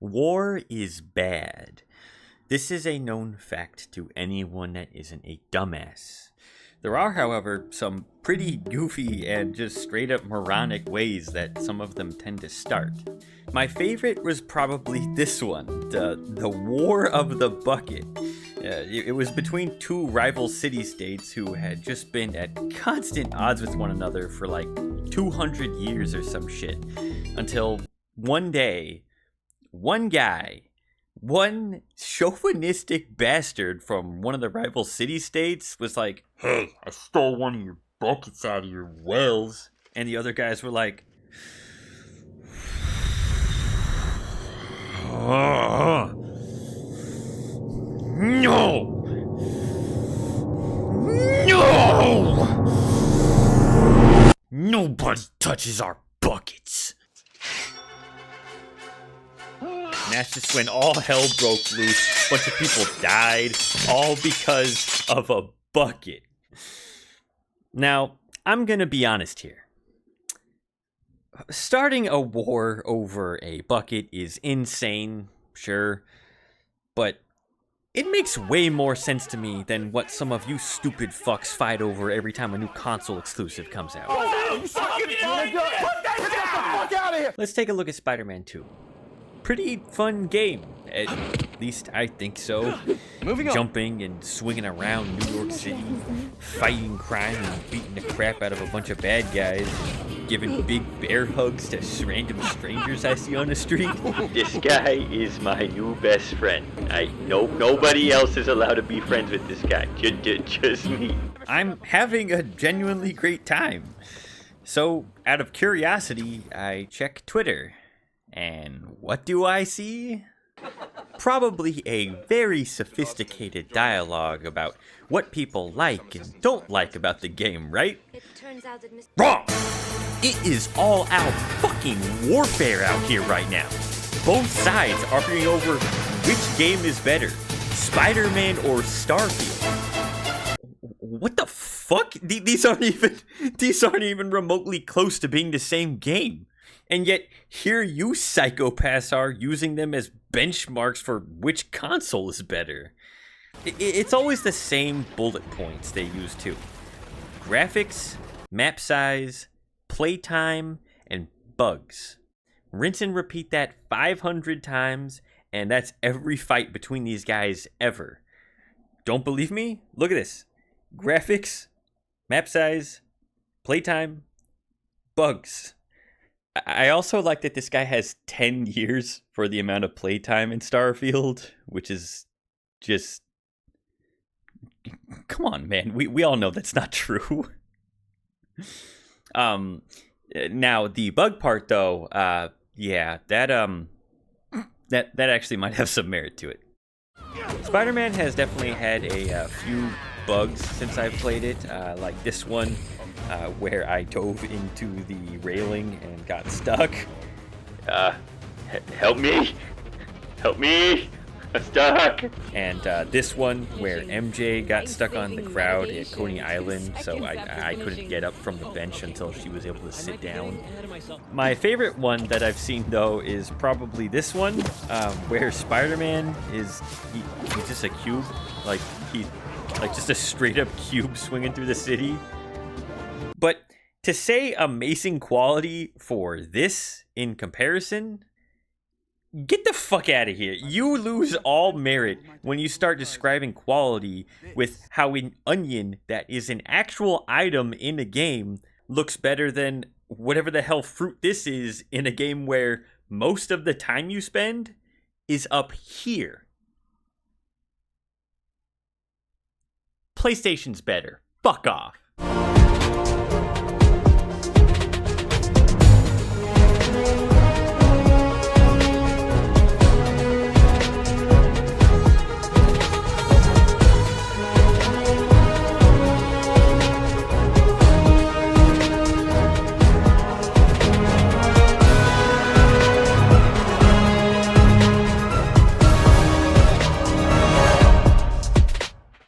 War is bad. This is a known fact to anyone that isn't a dumbass. There are, however, some pretty goofy and just straight up moronic ways that some of them tend to start. My favorite was probably this one, the War of the Bucket. It was between two rival city-states who had just been at constant odds with one another for like 200 years or some shit. Until one day, one guy, one chauvinistic bastard from one of the rival city-states was like, "Hey, I stole one of your buckets out of your wells." And the other guys were like, "No! No! Nobody touches our buckets." And that's just when all hell broke loose. A bunch of people died, all because of a bucket. Now, I'm gonna be honest here. Starting a war over a bucket is insane, sure, but it makes way more sense to me than what some of you stupid fucks fight over every time a new console exclusive comes out. Let's take a look at Spider-Man 2. Pretty fun game, at least I think so. Moving on. Jumping and swinging around New York City, fighting crime and beating the crap out of a bunch of bad guys, giving big bear hugs to random strangers I see on the street. This guy is my new best friend. Nobody else is allowed to be friends with this guy. Just me. I'm having a genuinely great time. So, out of curiosity, I check Twitter. And what do I see? Probably a very sophisticated dialogue about what people like and don't like about the game, right? It turns out that Mr. Wrong! It is all out fucking warfare out here right now. Both sides arguing over which game is better, Spider-Man or Starfield. What the fuck? These aren't even remotely close to being the same game. And yet, here you psychopaths are using them as benchmarks for which console is better. It's always the same bullet points they use too. Graphics, map size, playtime, and bugs. Rinse and repeat that 500 times, and that's every fight between these guys ever. Don't believe me? Look at this. Graphics, map size, playtime, bugs. I also like that this guy has 10 years for the amount of playtime in Starfield, which is just... Come on, man. We all know that's not true. Now, the bug part, though, yeah, that actually might have some merit to it. Spider-Man has definitely had a few bugs since I've played it, like this one. Where I dove into the railing and got stuck. Help me! Help me! I'm stuck! And this one where MJ got stuck on the crowd at Coney Island, so I couldn't get up from the bench until she was able to sit down. My favorite one that I've seen, though, is probably this one, where Spider-Man he's just a cube, like just a straight up cube swinging through the city. But to say amazing quality for this in comparison, get the fuck out of here. You lose all merit when you start describing quality with how an onion that is an actual item in a game looks better than whatever the hell fruit this is in a game where most of the time you spend is up here. PlayStation's better. Fuck off.